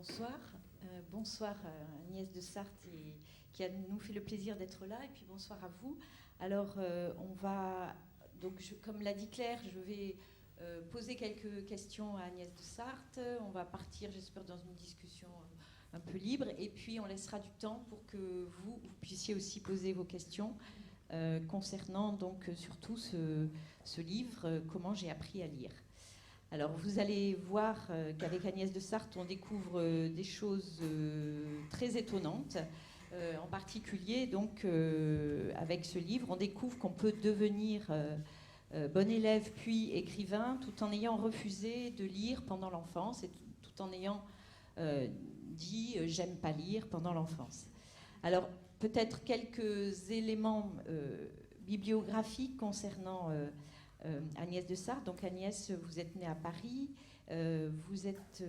Bonsoir. Bonsoir Agnès de Sarthe qui nous fait le plaisir d'être là, et puis bonsoir à vous. Alors on va, donc comme l'a dit Claire, je vais poser quelques questions à Agnès de Sarthe. On va partir, j'espère, dans une discussion un peu libre, et puis on laissera du temps pour que vous puissiez aussi poser vos questions concernant donc surtout ce livre, Comment j'ai appris à lire. Alors, vous allez voir qu'avec Agnès de Sarthe, on découvre des choses très étonnantes. En particulier, donc, avec ce livre, on découvre qu'on peut devenir bon élève puis écrivain tout en ayant refusé de lire pendant l'enfance et tout en ayant dit « j'aime pas lire » pendant l'enfance. Alors, peut-être quelques éléments bibliographiques concernant Agnès de Sarthe. Donc Agnès, vous êtes née à Paris, vous êtes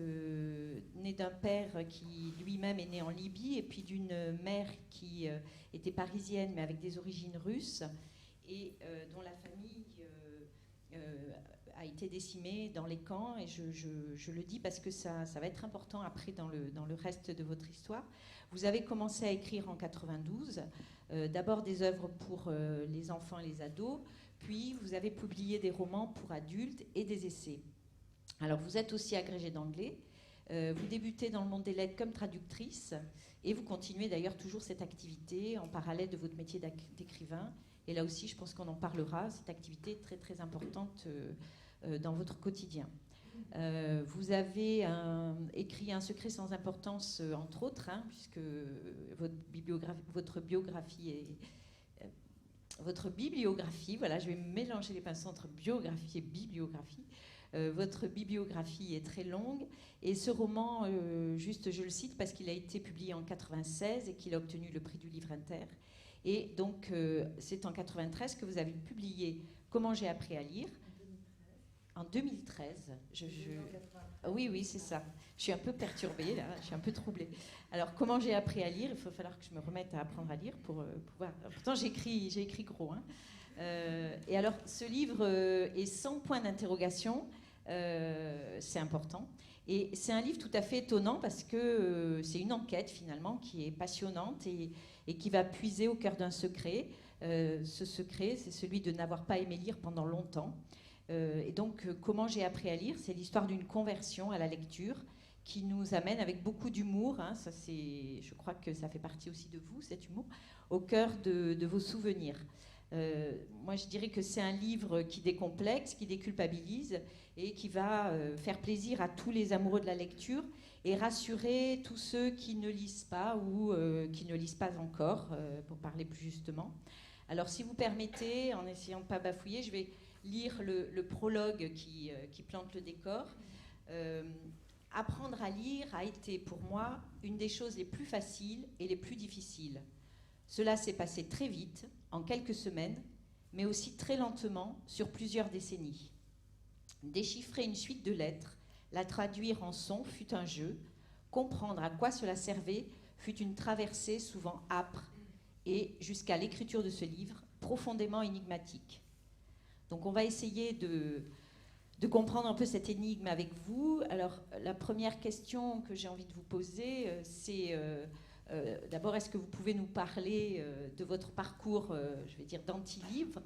née d'un père qui lui-même est né en Libye, et puis d'une mère qui était parisienne mais avec des origines russes, et dont la famille a été décimée dans les camps. Et je le dis parce que ça va être important après dans le reste de votre histoire. Vous avez commencé à écrire en 92, d'abord des œuvres pour les enfants et les ados, puis vous avez publié des romans pour adultes et des essais. Alors vous êtes aussi agrégée d'anglais, vous débutez dans le monde des lettres comme traductrice, et vous continuez d'ailleurs toujours cette activité en parallèle de votre métier d'écrivain. Et là aussi, je pense qu'on en parlera, cette activité est très très importante dans votre quotidien. Vous avez écrit Un secret sans importance, entre autres, puisque votre bibliographie, voilà, je vais mélanger les pinceaux entre biographie et bibliographie. Votre bibliographie est très longue, et ce roman, juste je le cite parce qu'il a été publié en 96 et qu'il a obtenu le prix du livre inter. Et donc c'est en 93 que vous avez publié Comment j'ai appris à lire. En 2013, oui, c'est ça. Je suis un peu perturbée, là, je suis un peu troublée. Alors, Comment j'ai appris à lire, il va falloir que je me remette à apprendre à lire pour pouvoir... Pourtant, j'ai écrit gros. Et alors, ce livre est sans point d'interrogation, c'est important. Et c'est un livre tout à fait étonnant parce que c'est une enquête, finalement, qui est passionnante et qui va puiser au cœur d'un secret. Ce secret, c'est celui de n'avoir pas aimé lire pendant longtemps. Et donc, Comment j'ai appris à lire, c'est l'histoire d'une conversion à la lecture qui nous amène avec beaucoup d'humour, ça je crois que ça fait partie aussi de vous, cet humour, au cœur de vos souvenirs. Moi, je dirais que c'est un livre qui décomplexe, qui déculpabilise et qui va faire plaisir à tous les amoureux de la lecture et rassurer tous ceux qui ne lisent pas ou qui ne lisent pas encore, pour parler plus justement. Alors, si vous permettez, en essayant de ne pas bafouiller, je vais lire le prologue qui plante le décor. Apprendre à lire a été pour moi une des choses les plus faciles et les plus difficiles. Cela s'est passé très vite, en quelques semaines, mais aussi très lentement sur plusieurs décennies. Déchiffrer une suite de lettres, la traduire en sons fut un jeu, comprendre à quoi cela servait fut une traversée souvent âpre et, jusqu'à l'écriture de ce livre, profondément énigmatique. Donc on va essayer de comprendre un peu cette énigme avec vous. Alors la première question que j'ai envie de vous poser, c'est d'abord, est-ce que vous pouvez nous parler de votre parcours, je vais dire d'anti-livre,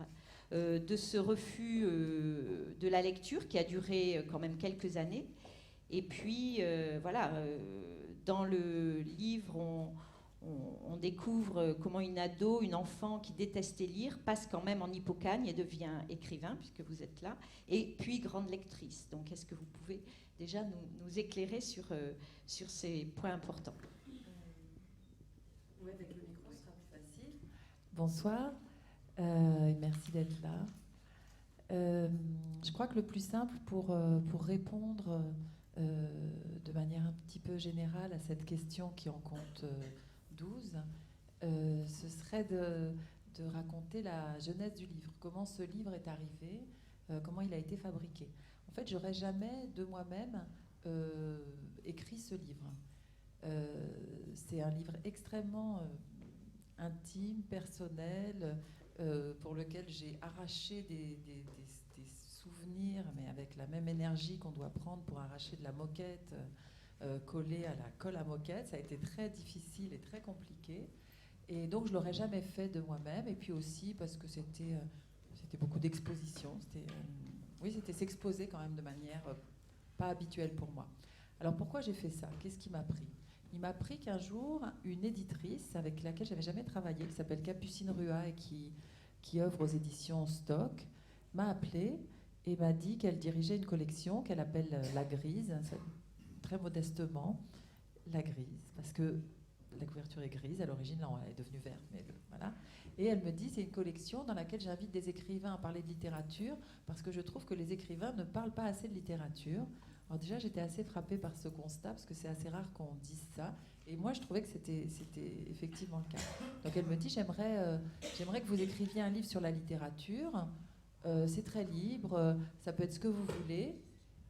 de ce refus de la lecture qui a duré quand même quelques années. Et puis voilà, dans le livre, on découvre comment une ado, une enfant qui détestait lire, passe quand même en Hippocagne et devient écrivain, puisque vous êtes là, et puis grande lectrice. Donc, est-ce que vous pouvez déjà nous éclairer sur ces points importants ? Oui, avec le micro, ce sera plus facile. Bonsoir, merci d'être là. Je crois que le plus simple pour répondre de manière un petit peu générale à cette question qui en compte 12, ce serait de raconter la genèse du livre, comment ce livre est arrivé, comment il a été fabriqué. En fait, j'aurais jamais de moi-même écrit ce livre. C'est un livre extrêmement intime, personnel, pour lequel j'ai arraché des souvenirs, mais avec la même énergie qu'on doit prendre pour arracher de la moquette collé à la colle à moquette. Ça a été très difficile et très compliqué. Et donc, je ne l'aurais jamais fait de moi-même. Et puis aussi parce que c'était beaucoup d'exposition. C'était s'exposer quand même de manière pas habituelle pour moi. Alors, pourquoi j'ai fait ça? Qu'est-ce qui m'a pris? Il m'a pris qu'un jour, une éditrice avec laquelle je n'avais jamais travaillé, qui s'appelle Capucine Rua et qui œuvre aux éditions Stock, m'a appelée et m'a dit qu'elle dirigeait une collection qu'elle appelle La Grise, très modestement, La Grise, parce que la couverture est grise, à l'origine, là, elle est devenue verte, mais voilà. Et elle me dit, c'est une collection dans laquelle j'invite des écrivains à parler de littérature, parce que je trouve que les écrivains ne parlent pas assez de littérature. Alors déjà, j'étais assez frappée par ce constat, parce que c'est assez rare qu'on dise ça. Et moi, je trouvais que c'était effectivement le cas. Donc elle me dit, j'aimerais que vous écriviez un livre sur la littérature. C'est très libre, ça peut être ce que vous voulez.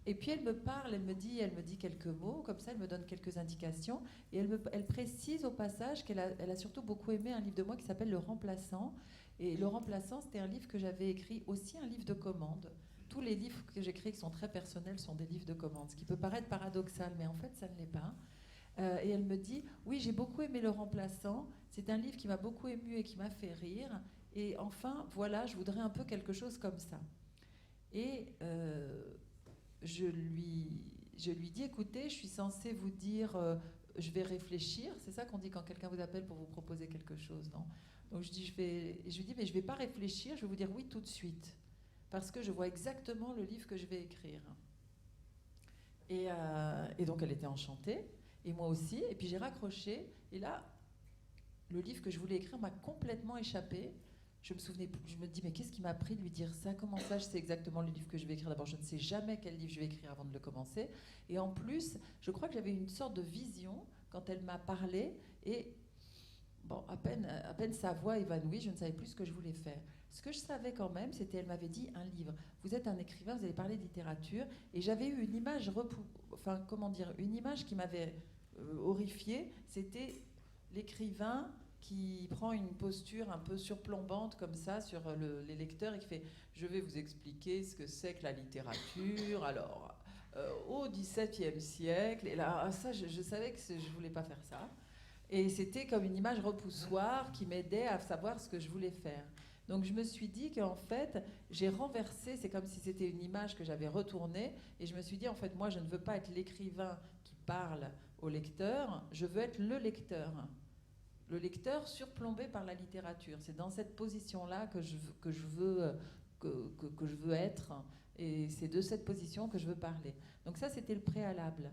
Et puis elle me parle, elle me dit quelques mots, comme ça, elle me donne quelques indications. Et elle précise au passage qu'elle a surtout beaucoup aimé un livre de moi qui s'appelle Le Remplaçant. Et Le Remplaçant, c'était un livre que j'avais écrit, aussi un livre de commande. Tous les livres que j'écris qui sont très personnels sont des livres de commande, ce qui peut paraître paradoxal, mais en fait, ça ne l'est pas. Et elle me dit, oui, j'ai beaucoup aimé Le Remplaçant, c'est un livre qui m'a beaucoup ému et qui m'a fait rire, et enfin, voilà, je voudrais un peu quelque chose comme ça. Et je lui dis, écoutez, je suis censée vous dire, je vais réfléchir, c'est ça qu'on dit quand quelqu'un vous appelle pour vous proposer quelque chose, non? Donc je lui dis, mais je ne vais pas réfléchir, je vais vous dire oui tout de suite, parce que je vois exactement le livre que je vais écrire. Et donc elle était enchantée, et moi aussi, et puis j'ai raccroché, et là, le livre que je voulais écrire m'a complètement échappé. Je me dis, mais qu'est-ce qui m'a pris de lui dire ça? Comment ça, je sais exactement le livre que je vais écrire? D'abord, je ne sais jamais quel livre je vais écrire avant de le commencer. Et en plus, je crois que j'avais une sorte de vision quand elle m'a parlé, et bon, à peine sa voix évanouie, je ne savais plus ce que je voulais faire. Ce que je savais quand même, c'était, elle m'avait dit, un livre. Vous êtes un écrivain, vous allez parler de littérature. Et j'avais eu une image, une image qui m'avait horrifiée. C'était l'écrivain qui prend une posture un peu surplombante comme ça sur les lecteurs et qui fait « Je vais vous expliquer ce que c'est que la littérature, alors au XVIIe siècle ». Et là, ça, je savais que je ne voulais pas faire ça. Et c'était comme une image repoussoire qui m'aidait à savoir ce que je voulais faire. Donc je me suis dit qu'en fait, j'ai renversé, c'est comme si c'était une image que j'avais retournée, et je me suis dit, en fait, moi, je ne veux pas être l'écrivain qui parle au lecteur, je veux être le lecteur. Le lecteur surplombé par la littérature. C'est dans cette position-là que je veux être, et c'est de cette position que je veux parler. Donc ça, c'était le préalable.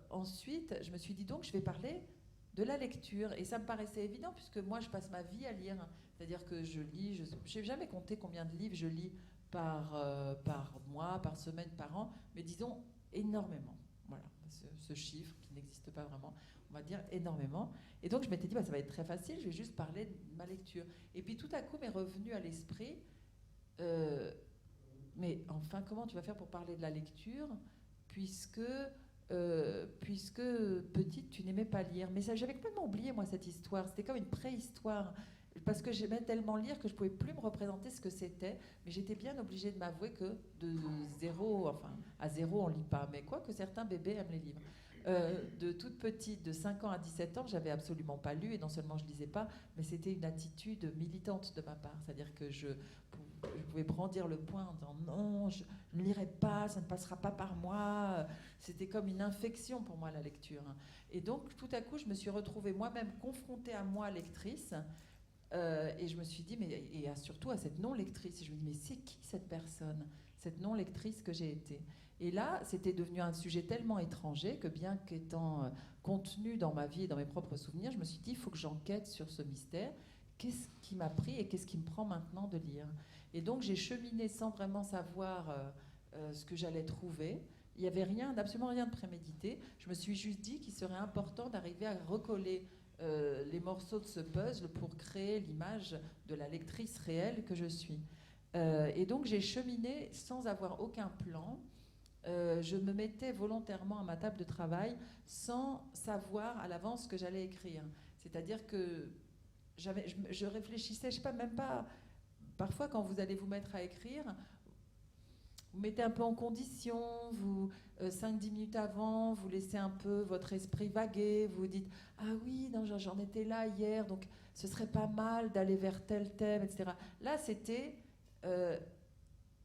Ensuite, je me suis dit donc, je vais parler de la lecture, et ça me paraissait évident, puisque moi, je passe ma vie à lire. C'est-à-dire que je lis, je n'ai jamais compté combien de livres je lis par mois, par semaine, par an, mais disons énormément. Voilà, ce chiffre qui n'existe pas vraiment, on va dire énormément. Et donc je m'étais dit, ça va être très facile, je vais juste parler de ma lecture. Et puis tout à coup m'est revenu à l'esprit, mais enfin, comment tu vas faire pour parler de la lecture, puisque petite, tu n'aimais pas lire. Mais j'avais complètement oublié, moi, cette histoire. C'était comme une préhistoire. Parce que j'aimais tellement lire que je ne pouvais plus me représenter ce que c'était. Mais j'étais bien obligée de m'avouer que à zéro, on ne lit pas. Mais quoi que certains bébés aiment les livres. De toute petite, de 5 ans à 17 ans, j'avais absolument pas lu. Et non seulement je ne lisais pas, mais c'était une attitude militante de ma part. C'est-à-dire que je pouvais brandir le poing en disant non, je ne lirai pas, ça ne passera pas par moi. C'était comme une infection pour moi, la lecture. Et donc, tout à coup, je me suis retrouvée moi-même confrontée à moi, lectrice, et je me suis dit, surtout à cette non-lectrice, et je me dis, mais c'est qui cette personne, cette non-lectrice que j'ai été? Et là, c'était devenu un sujet tellement étranger que bien qu'étant contenu dans ma vie et dans mes propres souvenirs, je me suis dit, il faut que j'enquête sur ce mystère. Qu'est-ce qui m'a pris et qu'est-ce qui me prend maintenant de lire? Et donc j'ai cheminé sans vraiment savoir ce que j'allais trouver. Il n'y avait absolument rien de prémédité. Je me suis juste dit qu'il serait important d'arriver à recoller les morceaux de ce puzzle pour créer l'image de la lectrice réelle que je suis. Et donc j'ai cheminé sans avoir aucun plan. Je me mettais volontairement à ma table de travail sans savoir à l'avance ce que j'allais écrire. C'est-à-dire que je réfléchissais, je ne sais pas, même pas... Parfois, quand vous allez vous mettre à écrire, vous mettez un peu en condition, vous 5-10 minutes avant, vous laissez un peu votre esprit vaguer, vous dites « Ah oui, non, j'en étais là hier, donc ce serait pas mal d'aller vers tel thème, etc. » Là, c'était...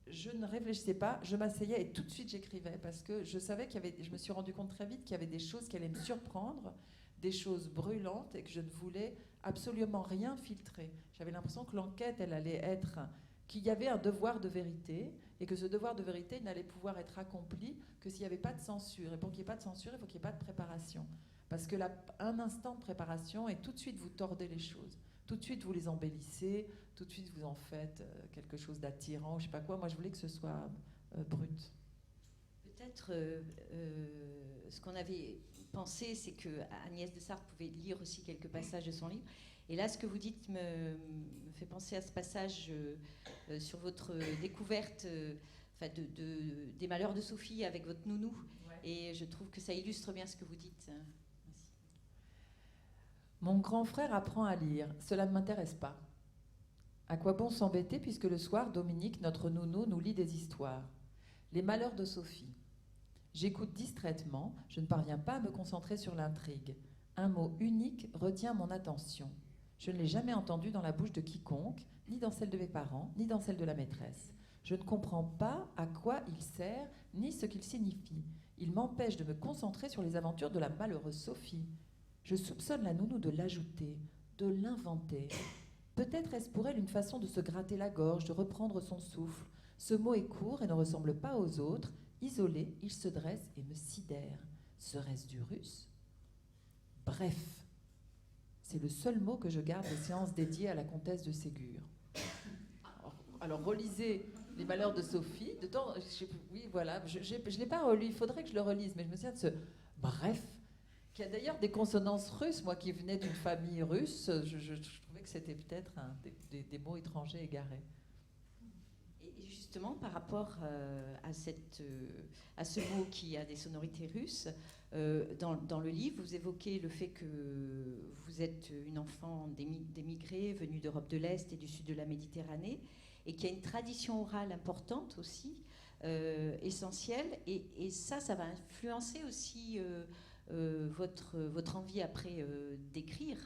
je ne réfléchissais pas, je m'asseyais et tout de suite j'écrivais parce que je savais je me suis rendu compte très vite qu'il y avait des choses qui allaient me surprendre, des choses brûlantes et que je ne voulais absolument rien filtrer. J'avais l'impression que l'enquête, elle allait être, qu'il y avait un devoir de vérité et que ce devoir de vérité n'allait pouvoir être accompli que s'il n'y avait pas de censure. Et pour qu'il n'y ait pas de censure, il faut qu'il n'y ait pas de préparation. Parce que un instant de préparation et tout de suite vous tordez les choses. Tout de suite vous les embellissez, tout de suite vous en faites quelque chose d'attirant, je sais pas quoi. Moi je voulais que ce soit brut. Peut-être ce qu'on avait pensé, c'est que Agnès de Sarthe pouvait lire aussi quelques passages de son livre. Et là, ce que vous dites me fait penser à ce passage sur votre découverte des malheurs de Sophie avec votre nounou. Ouais. Et je trouve que ça illustre bien ce que vous dites. Merci. Mon grand frère apprend à lire. Cela ne m'intéresse pas. À quoi bon s'embêter puisque le soir, Dominique, notre nounou, nous lit des histoires. Les malheurs de Sophie. J'écoute distraitement, je ne parviens pas à me concentrer sur l'intrigue. Un mot unique retient mon attention. Je ne l'ai jamais entendu dans la bouche de quiconque, ni dans celle de mes parents, ni dans celle de la maîtresse. Je ne comprends pas à quoi il sert, ni ce qu'il signifie. Il m'empêche de me concentrer sur les aventures de la malheureuse Sophie. Je soupçonne la nounou de l'ajouter, de l'inventer. Peut-être est-ce pour elle une façon de se gratter la gorge, de reprendre son souffle. Ce mot est court et ne ressemble pas aux autres. Isolé, il se dresse et me sidère. Serait-ce du russe ? Bref, c'est le seul mot que je garde des séances dédiées à la comtesse de Ségur. Alors relisez Les Malheurs de Sophie. Oui, voilà, je ne l'ai pas relu, il faudrait que je le relise, mais je me souviens de ce bref, qui a d'ailleurs des consonances russes. Moi qui venais d'une famille russe, je trouvais que c'était peut-être des mots étrangers égarés. Et justement, par rapport à ce mot qui a des sonorités russes, dans le livre, vous évoquez le fait que vous êtes une enfant d'émigrés venue d'Europe de l'Est et du sud de la Méditerranée, et qu'il y a une tradition orale importante aussi, essentielle, et ça va influencer aussi votre envie après d'écrire,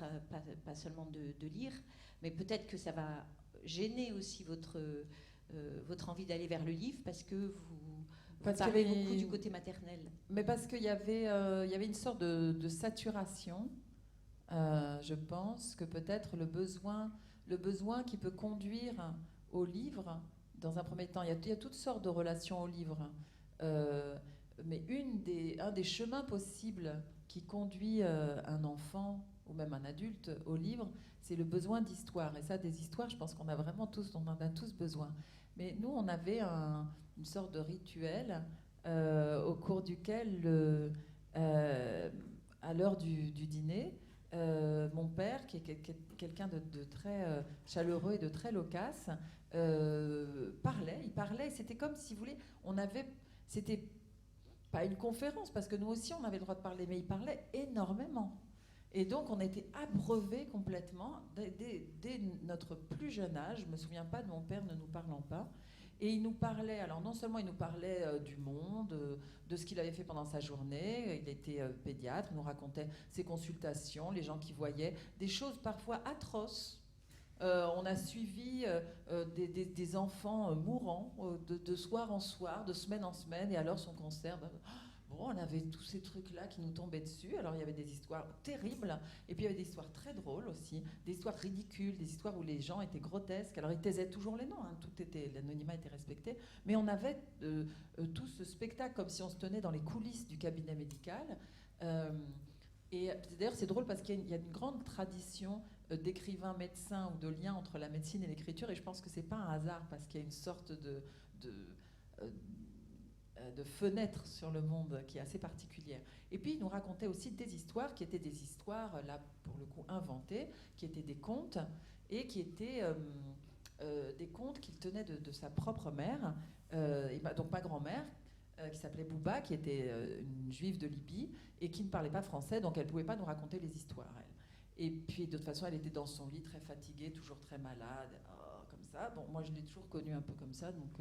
pas seulement de lire, mais peut-être que ça va gêner aussi votre envie d'aller vers le livre parce que vous parlez beaucoup du côté maternel. Mais parce qu'il y avait une sorte de saturation. Je pense que peut-être le besoin qui peut conduire au livre, dans un premier temps, il y a toutes sortes de relations au livre, mais un des chemins possibles qui conduit un enfant ou même un adulte au livre, c'est le besoin d'histoire. Et ça, des histoires, je pense qu'on a vraiment on en a tous besoin. Mais nous, on avait une sorte de rituel au cours duquel, à l'heure du dîner, mon père, qui est quelqu'un de très chaleureux et de très loquace, parlait. C'était comme si, vous voulez, c'était pas une conférence, parce que nous aussi, on avait le droit de parler, mais il parlait énormément. Et donc, on était abreuvés complètement dès notre plus jeune âge. Je ne me souviens pas de mon père ne nous parlant pas. Et il nous parlait, alors non seulement il nous parlait du monde, de ce qu'il avait fait pendant sa journée, il était pédiatre, il nous racontait ses consultations, les gens qu'il voyait, des choses parfois atroces. On a suivi des enfants mourants de soir en soir, de semaine en semaine, et alors son cancer... Bon, on avait tous ces trucs-là qui nous tombaient dessus. Alors, il y avait des histoires terribles. Et puis, il y avait des histoires très drôles aussi. Des histoires ridicules, des histoires où les gens étaient grotesques. Alors, ils taisaient toujours les noms. Hein. L'anonymat était respecté. Mais on avait tout ce spectacle comme si on se tenait dans les coulisses du cabinet médical. Et d'ailleurs, c'est drôle parce qu'il y a une grande tradition d'écrivains médecins ou de lien entre la médecine et l'écriture. Et je pense que ce n'est pas un hasard parce qu'il y a une sorte de fenêtre sur le monde qui est assez particulière. Et puis, il nous racontait aussi des histoires qui étaient des histoires, là, pour le coup, inventées, qui étaient des contes, et qui étaient des contes qu'il tenait de sa propre mère, donc ma grand-mère, qui s'appelait Bouba, qui était une juive de Libye, et qui ne parlait pas français, donc elle ne pouvait pas nous raconter les histoires, elle. Et puis, de toute façon, elle était dans son lit, très fatiguée, toujours très malade, comme ça. Bon, moi, je l'ai toujours connue un peu comme ça, donc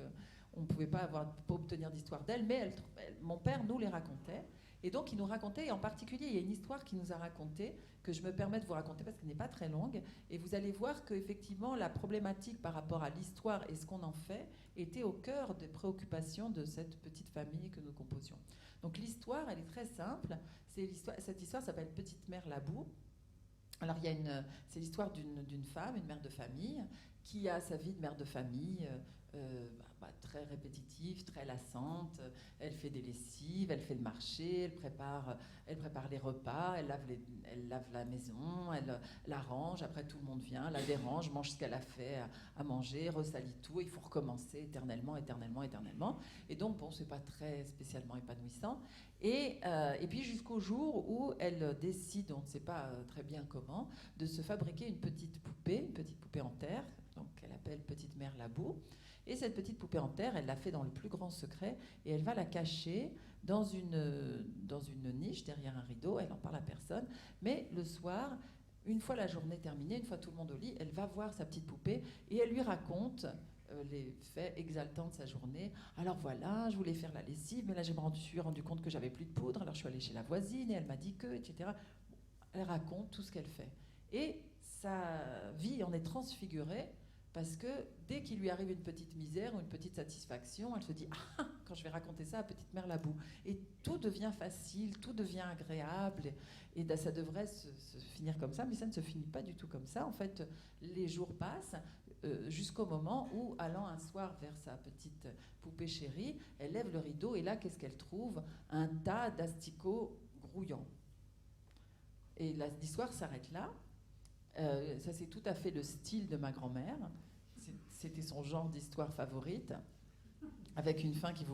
on ne pouvait pas obtenir d'histoire d'elle, mais mon père nous les racontait. Et donc, il nous racontait, et en particulier, il y a une histoire qu'il nous a racontée, que je me permets de vous raconter parce qu'elle n'est pas très longue, et vous allez voir qu'effectivement, la problématique par rapport à l'histoire et ce qu'on en fait était au cœur des préoccupations de cette petite famille que nous composions. Donc, l'histoire, elle est très simple. Cette histoire s'appelle Petite Mère Labou. Alors, c'est l'histoire d'une femme, une mère de famille, qui a sa vie de mère de famille très répétitive, très lassante. Elle fait des lessives, elle fait le marché, elle prépare les repas, elle lave la maison, elle la range. Après, tout le monde vient, la dérange, mange ce qu'elle a fait à manger, ressalit tout. Il faut recommencer éternellement. Et donc, bon, c'est pas très spécialement épanouissant. Et puis jusqu'au jour où elle décide, on ne sait pas très bien comment, de se fabriquer une petite poupée en terre, donc qu'elle appelle Petite Mère Labou. Et cette petite poupée en terre, elle l'a fait dans le plus grand secret, et elle va la cacher dans une niche derrière un rideau. Elle n'en parle à personne, mais le soir, une fois la journée terminée, une fois tout le monde au lit, elle va voir sa petite poupée et elle lui raconte les faits exaltants de sa journée. Alors voilà, je voulais faire la lessive, mais là je me suis rendu compte que j'avais plus de poudre, alors je suis allée chez la voisine et elle m'a dit que, etc. Elle raconte tout ce qu'elle fait. Et sa vie en est transfigurée parce que dès qu'il lui arrive une petite misère ou une petite satisfaction, elle se dit « Ah, quand je vais raconter ça à Petite Mère Labou ». Et tout devient facile, tout devient agréable, et ça devrait se finir comme ça, mais ça ne se finit pas du tout comme ça. En fait, les jours passent jusqu'au moment où, allant un soir vers sa petite poupée chérie, elle lève le rideau, et là, qu'est-ce qu'elle trouve? Un tas d'asticots grouillants. Et l'histoire s'arrête là. Ça, c'est tout à fait le style de ma grand-mère. C'était son genre d'histoire favorite, avec une fin qui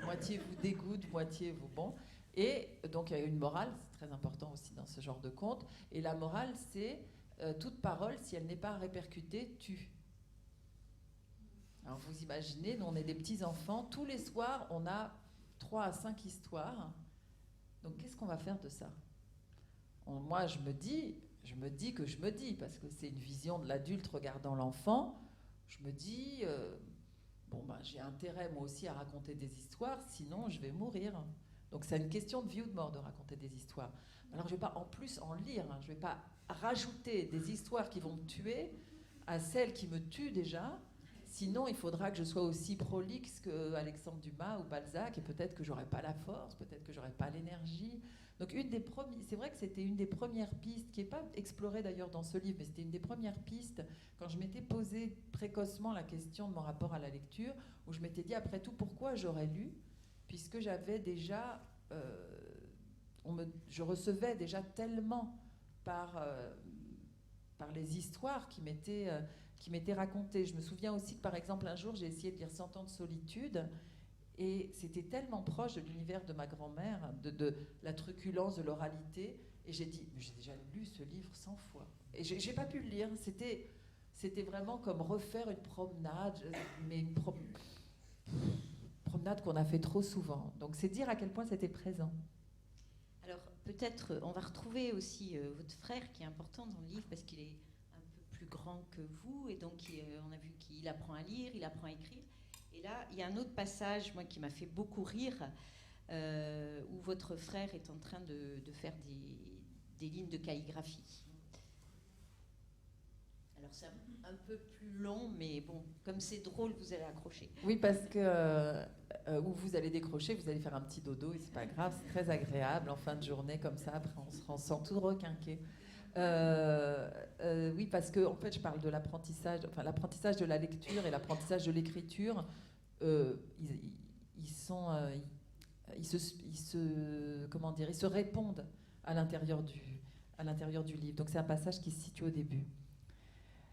moitié vous dégoûte, moitié vous bon. Et donc, il y a une morale, c'est très important aussi dans ce genre de conte. Et la morale, c'est toute parole, si elle n'est pas répercutée, tue. Alors, vous imaginez, nous, on est des petits-enfants. Tous les soirs, on a 3 à 5 histoires. Donc, qu'est-ce qu'on va faire de ça? Moi, je me dis, parce que c'est une vision de l'adulte regardant l'enfant, je me dis, j'ai intérêt moi aussi à raconter des histoires, sinon je vais mourir. Donc c'est une question de vie ou de mort de raconter des histoires. Alors je ne vais pas en plus en lire, je ne vais pas rajouter des histoires qui vont me tuer à celles qui me tuent déjà, sinon il faudra que je sois aussi prolixe que Alexandre Dumas ou Balzac, et peut-être que j'aurais pas la force, peut-être que j'aurais pas l'énergie. Donc c'est vrai que c'était une des premières pistes, qui n'est pas explorée d'ailleurs dans ce livre, mais c'était une des premières pistes quand je m'étais posé précocement la question de mon rapport à la lecture, où je m'étais dit, après tout, pourquoi j'aurais lu, puisque j'avais déjà, je recevais déjà tellement par les histoires qui m'étaient racontées. Je me souviens aussi que, par exemple, un jour, j'ai essayé de lire 100 ans de solitude, et c'était tellement proche de l'univers de ma grand-mère, de la truculence, de l'oralité. Et j'ai dit, mais j'ai déjà lu ce livre 100 fois. Et j'ai pas pu le lire. C'était vraiment comme refaire une promenade, mais une promenade qu'on a fait trop souvent. Donc c'est dire à quel point c'était présent. Alors peut-être on va retrouver aussi votre frère, qui est important dans le livre parce qu'il est un peu plus grand que vous, et donc on a vu qu'il apprend à lire, il apprend à écrire. Et là, il y a un autre passage, moi, qui m'a fait beaucoup rire, où votre frère est en train de faire des lignes de calligraphie. Alors, c'est un peu plus long, mais bon, comme c'est drôle, vous allez accrocher. Oui, parce que où vous allez décrocher, vous allez faire un petit dodo, et c'est pas grave, c'est très agréable en fin de journée, comme ça, après on se sent tout requinqué. Oui, parce que en fait, je parle de l'apprentissage, enfin l'apprentissage de la lecture et l'apprentissage de l'écriture. Ils se répondent à l'intérieur du livre. Donc c'est un passage qui se situe au début.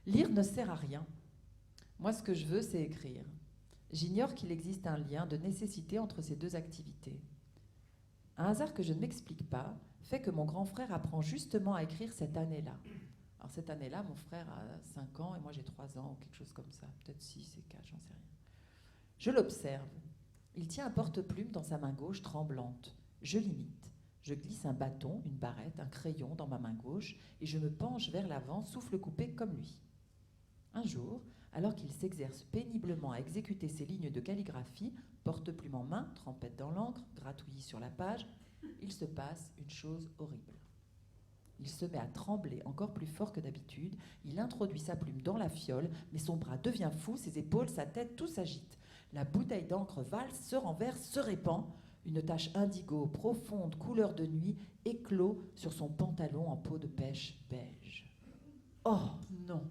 Lire ne sert à rien. Moi, ce que je veux, c'est écrire. J'ignore qu'il existe un lien de nécessité entre ces deux activités. Un hasard que je ne m'explique pas fait que mon grand frère apprend justement à écrire cette année-là. Alors cette année-là, mon frère a 5 ans et moi j'ai 3 ans, ou quelque chose comme ça. Peut-être 6 et 4, j'en sais rien. Je l'observe. Il tient un porte-plume dans sa main gauche tremblante. Je l'imite. Je glisse un bâton, une barrette, un crayon dans ma main gauche et je me penche vers l'avant, souffle coupé comme lui. Un jour, alors qu'il s'exerce péniblement à exécuter ses lignes de calligraphie, porte-plume en main, trempette dans l'encre, gratouillis sur la page, il se passe une chose horrible. Il se met à trembler encore plus fort que d'habitude, il introduit sa plume dans la fiole, mais son bras devient fou, ses épaules, sa tête, tout s'agite. La bouteille d'encre valse, se renverse, se répand. Une tache indigo, profonde, couleur de nuit, éclot sur son pantalon en peau de pêche beige. Oh non,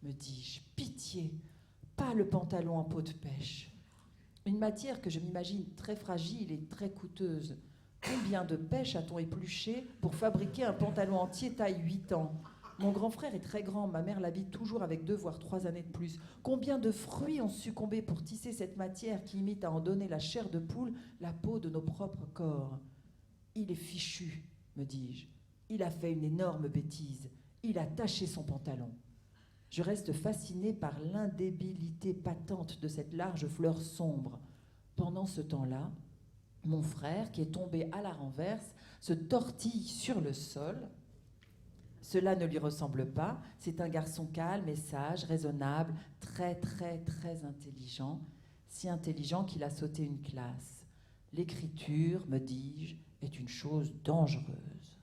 me dis-je, pitié, pas le pantalon en peau de pêche. Une matière que je m'imagine très fragile et très coûteuse. Combien de pêches a-t-on épluché pour fabriquer un pantalon entier taille 8 ans? Mon grand frère est très grand, ma mère l'habite toujours avec 2 voire 3 années de plus. Combien de fruits ont succombé pour tisser cette matière qui imite à en donner la chair de poule, la peau de nos propres corps? Il est fichu, me dis-je. Il a fait une énorme bêtise. Il a taché son pantalon. Je reste fascinée par l'indébilité patente de cette large fleur sombre. Pendant ce temps-là, mon frère, qui est tombé à la renverse, se tortille sur le sol. Cela ne lui ressemble pas. C'est un garçon calme et sage, raisonnable, très, très, très intelligent. Si intelligent qu'il a sauté une classe. L'écriture, me dis-je, est une chose dangereuse.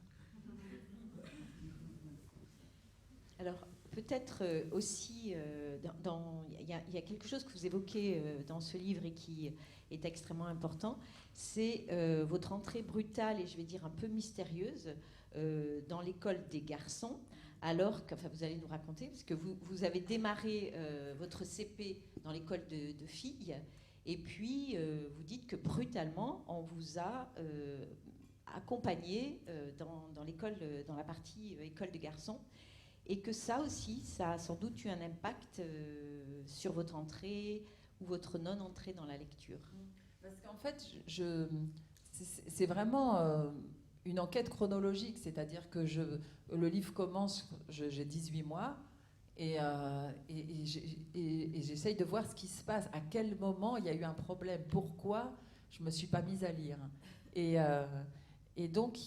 Alors, peut-être aussi, il y a quelque chose que vous évoquez dans ce livre et qui est extrêmement important, c'est votre entrée brutale et je vais dire un peu mystérieuse dans l'école des garçons, alors que, enfin vous allez nous raconter, parce que vous avez démarré votre CP dans l'école de filles, et puis vous dites que brutalement on vous a accompagné dans l'école, dans la partie école de garçons, et que ça aussi, ça a sans doute eu un impact sur votre entrée ou votre non-entrée dans la lecture. Parce qu'en fait, c'est vraiment une enquête chronologique, c'est-à-dire que le livre commence, j'ai 18 mois, et j'essaye de voir ce qui se passe, à quel moment il y a eu un problème, pourquoi je ne me suis pas mise à lire. Et donc,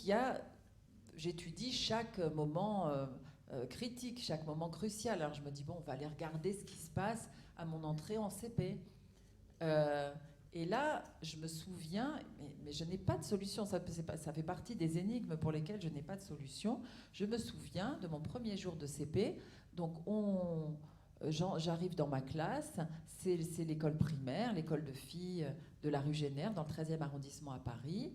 j'étudie chaque moment critique, chaque moment crucial. Alors je me dis, bon, on va aller regarder ce qui se passe à mon entrée en CP. Et là, je me souviens, mais je n'ai pas de solution, ça fait partie des énigmes pour lesquelles je n'ai pas de solution. Je me souviens de mon premier jour de CP, donc j'arrive dans ma classe, c'est l'école primaire, l'école de filles de la rue Génère, dans le 13e arrondissement à Paris.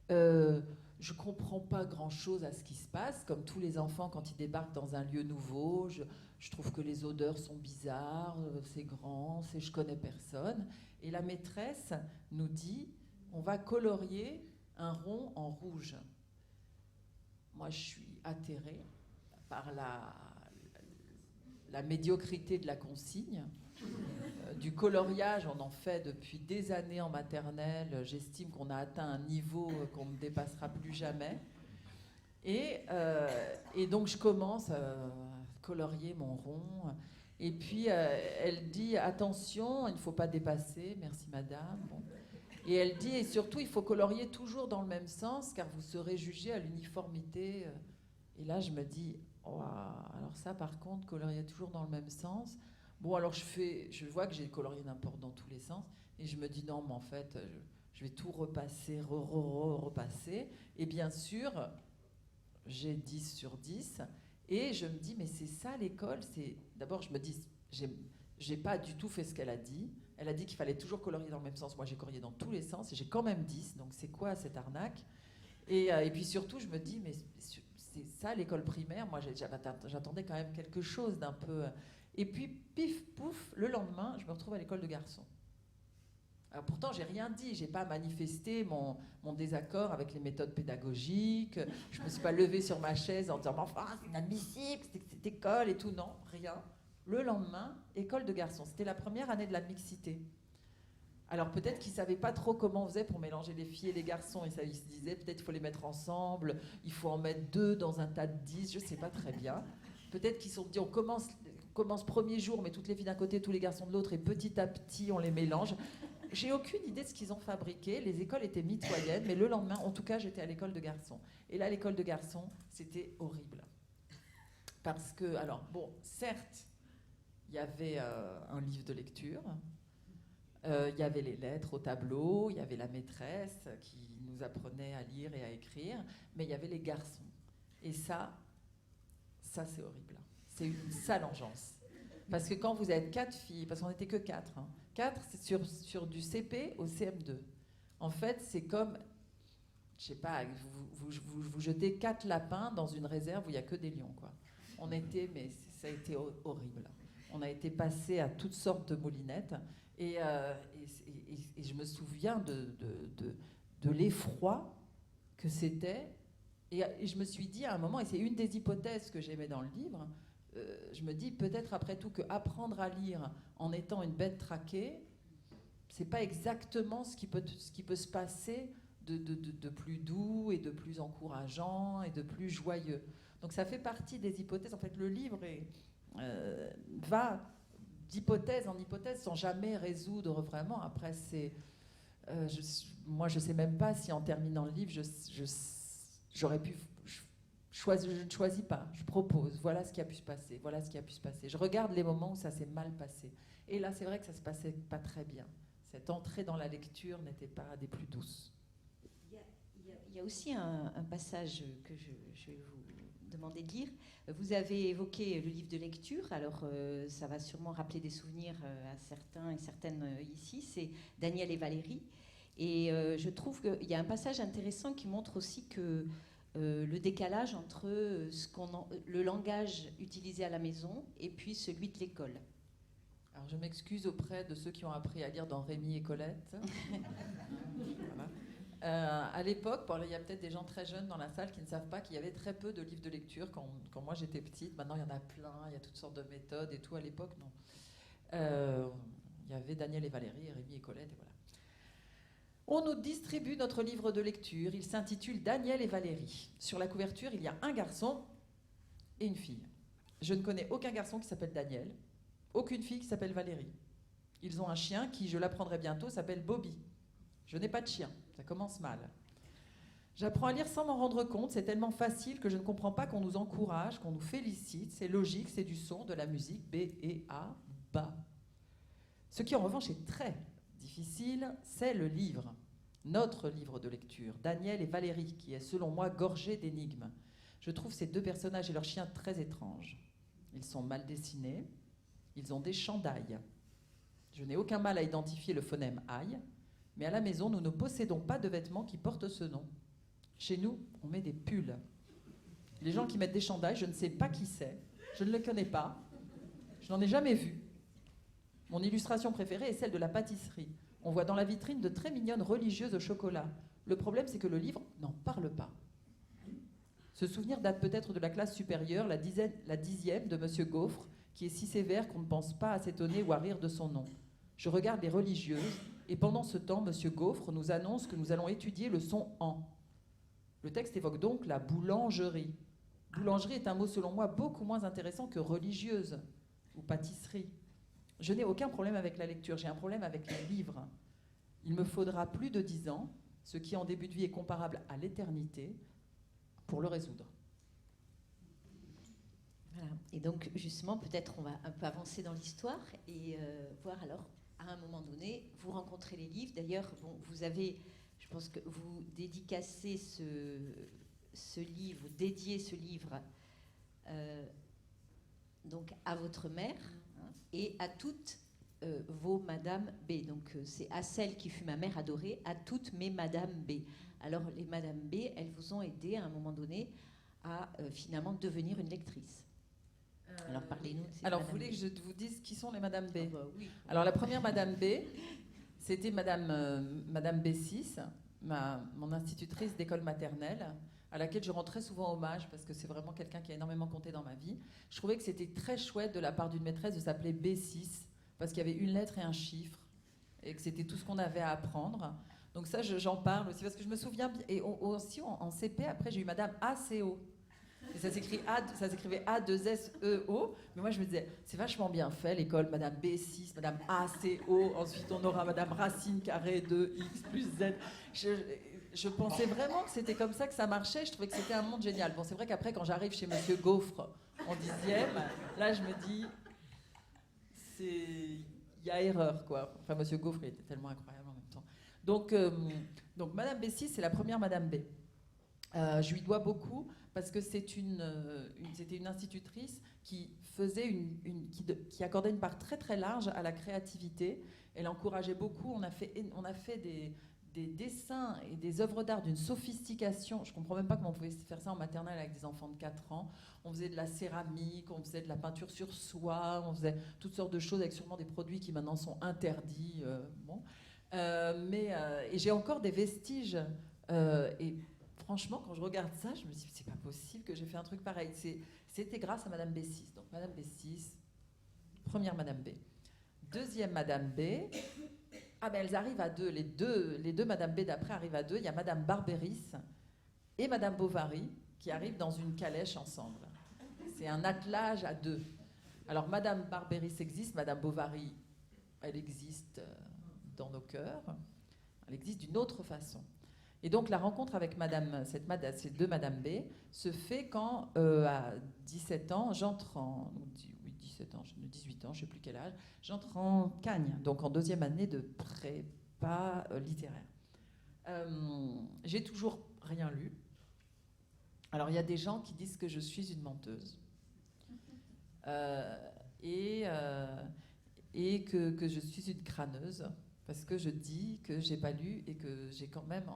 Je ne comprends pas grand-chose à ce qui se passe, comme tous les enfants quand ils débarquent dans un lieu nouveau. Je trouve que les odeurs sont bizarres, c'est grand, je connais personne. Et la maîtresse nous dit, on va colorier un rond en rouge. Moi, je suis atterrée par la médiocrité de la consigne. Du coloriage, on en fait depuis des années en maternelle. J'estime qu'on a atteint un niveau qu'on ne dépassera plus jamais. Et donc, je commence à colorier mon rond. Et puis, elle dit, attention, il ne faut pas dépasser. Merci, madame. Bon. Et elle dit, et surtout, il faut colorier toujours dans le même sens, car vous serez jugé à l'uniformité. Et là, je me dis, oh, alors ça, par contre, colorier toujours dans le même sens. Bon, alors je vois que j'ai colorié n'importe dans tous les sens, et je me dis non, mais en fait, je vais tout repasser, repasser. Et bien sûr, j'ai 10 sur 10, et je me dis, mais c'est ça l'école. D'abord, je me dis, j'ai pas du tout fait ce qu'elle a dit. Elle a dit qu'il fallait toujours colorier dans le même sens. Moi, j'ai colorié dans tous les sens, et j'ai quand même 10, donc c'est quoi cette arnaque? Et puis surtout, je me dis, mais c'est ça l'école primaire. Moi, j'attendais quand même quelque chose d'un peu... Et puis, pif, pouf, le lendemain, je me retrouve à l'école de garçons. Alors pourtant, j'ai rien dit, j'ai pas manifesté mon désaccord avec les méthodes pédagogiques, je me suis pas levée sur ma chaise en disant « Enfin, c'est inadmissible, cette école et tout », non, rien. Le lendemain, école de garçons, c'était la première année de la mixité. Alors peut-être qu'ils savaient pas trop comment on faisait pour mélanger les filles et les garçons, ils se disaient peut-être qu'il faut les mettre ensemble, il faut en mettre 2 dans un tas de 10, je sais pas très bien. Peut-être qu'ils se sont dit on commence premier jour, mais toutes les filles d'un côté, tous les garçons de l'autre, et petit à petit, on les mélange. J'ai aucune idée de ce qu'ils ont fabriqué. Les écoles étaient mitoyennes, mais le lendemain, en tout cas, j'étais à l'école de garçons. Et là, l'école de garçons, c'était horrible. Parce que, alors, bon, certes, il y avait un livre de lecture, il y avait les lettres au tableau, il y avait la maîtresse qui nous apprenait à lire et à écrire, mais il y avait les garçons. Et ça c'est horrible. C'est une sale engeance. Parce que quand vous êtes 4 filles, parce qu'on n'était que 4, 4 c'est sur du CP au CM2. En fait, c'est comme, je sais pas, vous jetez 4 lapins dans une réserve où il n'y a que des lions, quoi. On était, mais ça a été horrible. On a été passé à toutes sortes de moulinettes. Et je me souviens de l'effroi que c'était. Et je me suis dit à un moment, et c'est une des hypothèses que j'aimais dans le livre, je me dis peut-être après tout qu'apprendre à lire en étant une bête traquée, c'est pas exactement ce qui peut se passer de plus doux et de plus encourageant et de plus joyeux. Donc ça fait partie des hypothèses. En fait, le livre va d'hypothèse en hypothèse sans jamais résoudre vraiment. Après, moi, je sais même pas si en terminant le livre, j'aurais pu choisir. Je ne choisis pas, je propose. Voilà ce qui a pu se passer. Voilà ce qui a pu se passer. Je regarde les moments où ça s'est mal passé. Et là, c'est vrai que ça se passait pas très bien. Cette entrée dans la lecture n'était pas des plus douces. Il y a aussi un passage que je vais vous demander de lire. Vous avez évoqué le livre de lecture, alors ça va sûrement rappeler des souvenirs à certains et certaines ici. C'est Daniel et Valérie. Et je trouve qu'il y a un passage intéressant qui montre aussi que le décalage entre le langage utilisé à la maison et puis celui de l'école. Alors je m'excuse auprès de ceux qui ont appris à lire dans Rémi et Colette. Voilà. À l'époque, il y a peut-être des gens très jeunes dans la salle qui ne savent pas qu'il y avait très peu de livres de lecture quand moi j'étais petite. Maintenant il y en a plein, il y a toutes sortes de méthodes et tout. À l'époque, non. Il y avait Daniel et Valérie, et Rémi et Colette, et voilà. On nous distribue notre livre de lecture. Il s'intitule Daniel et Valérie. Sur la couverture, il y a un garçon et une fille. Je ne connais aucun garçon qui s'appelle Daniel, aucune fille qui s'appelle Valérie. Ils ont un chien qui, je l'apprendrai bientôt, s'appelle Bobby. Je n'ai pas de chien, ça commence mal. J'apprends à lire sans m'en rendre compte, c'est tellement facile que je ne comprends pas qu'on nous encourage, qu'on nous félicite. C'est logique, c'est du son, de la musique, B et A, bas. Ce qui en revanche est très difficile, c'est le livre. Notre livre de lecture, Daniel et Valérie, qui est selon moi gorgé d'énigmes. Je trouve ces deux personnages et leurs chiens très étranges. Ils sont mal dessinés, ils ont des chandails. Je n'ai aucun mal à identifier le phonème aïe, mais à la maison, nous ne possédons pas de vêtements qui portent ce nom. Chez nous, on met des pulls. Les gens qui mettent des chandails, je ne sais pas qui c'est, je ne les connais pas, je n'en ai jamais vu. Mon illustration préférée est celle de la pâtisserie. On voit dans la vitrine de très mignonnes religieuses au chocolat. Le problème, c'est que le livre n'en parle pas. Ce souvenir date peut-être de la classe supérieure, la 10e de Monsieur Gaufre, qui est si sévère qu'on ne pense pas à s'étonner ou à rire de son nom. Je regarde les religieuses, et pendant ce temps, Monsieur Gaufre nous annonce que nous allons étudier le son « en ». Le texte évoque donc la boulangerie. Boulangerie est un mot, selon moi, beaucoup moins intéressant que religieuse ou pâtisserie. Je n'ai aucun problème avec la lecture, j'ai un problème avec les livres. Il me faudra plus de 10 ans, ce qui en début de vie est comparable à l'éternité, pour le résoudre. Voilà. Et donc, justement, peut-être on va un peu avancer dans l'histoire et voir alors, à un moment donné, vous rencontrez les livres. D'ailleurs, bon, vous avez, je pense que vous dédicacez ce livre, vous dédiez ce livre donc à votre mère, et à toutes vos Madame B. Donc c'est à celle qui fut ma mère adorée, à toutes mes Madame B. Alors les Madame B, elles vous ont aidé à un moment donné à finalement devenir une lectrice. Alors parlez-nous de ces Alors Madame vous voulez B. que je vous dise qui sont les Madame B? Bah, oui. Alors la première Madame B, c'était Madame B6, mon institutrice d'école maternelle, à laquelle je rends très souvent hommage parce que c'est vraiment quelqu'un qui a énormément compté dans ma vie. Je trouvais que c'était très chouette de la part d'une maîtresse de s'appeler B6 parce qu'il y avait une lettre et un chiffre et que c'était tout ce qu'on avait à apprendre. Donc ça, j'en parle aussi parce que je me souviens. Et aussi en CP, après, j'ai eu Madame ACO. Et ça s'écrivait A2SEO. Mais moi, je me disais, c'est vachement bien fait l'école, Madame B6, Madame ACO. Ensuite, on aura Madame Racine carré de X plus Z. Je pensais vraiment que c'était comme ça que ça marchait. Je trouvais que c'était un monde génial. Bon, c'est vrai qu'après, quand j'arrive chez Monsieur Gaufre en 10e, là, je me dis, il y a erreur, quoi. Enfin, Monsieur Gaufre, il était tellement incroyable en même temps. Donc Madame B6, c'est la première Madame B. Je lui dois beaucoup parce que c'était une institutrice qui faisait qui accordait une part très très large à la créativité. Elle encourageait beaucoup. On a fait des dessins et des œuvres d'art d'une sophistication. Je ne comprends même pas comment on pouvait faire ça en maternelle avec des enfants de 4 ans. On faisait de la céramique, on faisait de la peinture sur soie, on faisait toutes sortes de choses avec sûrement des produits qui maintenant sont interdits. Et j'ai encore des vestiges. Et franchement, quand je regarde ça, je me dis c'est pas possible que j'ai fait un truc pareil. C'était grâce à Madame B6. Donc Madame B6, première Madame B. Deuxième Madame B. Ah ben elles arrivent à deux. Les deux Madame B d'après arrivent à deux. Il y a Madame Barberis et Madame Bovary qui arrivent dans une calèche ensemble. C'est un attelage à deux. Alors Madame Barberis existe, Madame Bovary, elle existe dans nos cœurs. Elle existe d'une autre façon. Et donc la rencontre avec ces deux Madame B se fait quand, à 17 ans, j'entre en... Oui, 17 ans, 18 ans, je ne sais plus quel âge, j'entre en Cagne, donc en 2e année de prépa littéraire. J'ai toujours rien lu. Alors il y a des gens qui disent que je suis une menteuse. Et que je suis une crâneuse. Parce que je dis que j'ai pas lu et que je suis quand même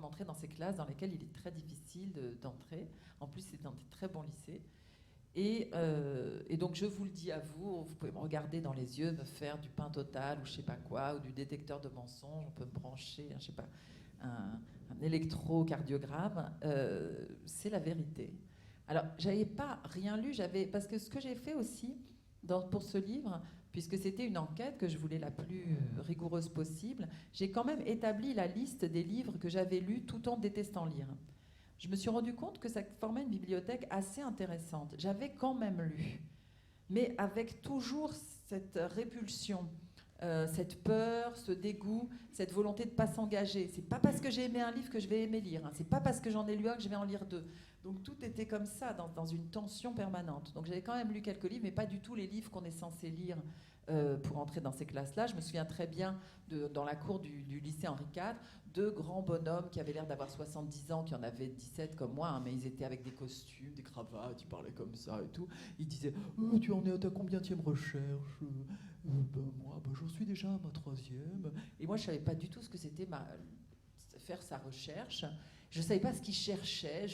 entrée dans ces classes dans lesquelles il est très difficile d'entrer. En plus, c'est dans des très bons lycées. Et donc, je vous le dis à vous, vous pouvez me regarder dans les yeux, me faire du pain total ou je sais pas quoi, ou du détecteur de mensonges, on peut me brancher, je sais pas, un électrocardiogramme. C'est la vérité. Alors, j'avais pas rien lu, parce que ce que j'ai fait aussi pour ce livre, puisque c'était une enquête que je voulais la plus rigoureuse possible, j'ai quand même établi la liste des livres que j'avais lus tout en détestant lire. Je me suis rendu compte que ça formait une bibliothèque assez intéressante. J'avais quand même lu, mais avec toujours cette répulsion, cette peur, ce dégoût, cette volonté de ne pas s'engager. C'est pas parce que j'ai aimé un livre que je vais aimer lire. C'est pas parce que j'en ai lu un que je vais en lire deux. Donc tout était comme ça, dans une tension permanente. Donc j'avais quand même lu quelques livres, mais pas du tout les livres qu'on est censé lire pour entrer dans ces classes-là. Je me souviens très bien, dans la cour du lycée Henri IV, 2 grands bonhommes qui avaient l'air d'avoir 70 ans, qui en avaient 17 comme moi, mais ils étaient avec des costumes, des cravates, ils parlaient comme ça et tout. Ils disaient « Tu en es à ta combienième recherche ?» Moi, j'en suis déjà à ma 3e. Et moi, je ne savais pas du tout ce que c'était faire sa recherche. Je ne savais pas ce qu'il cherchait.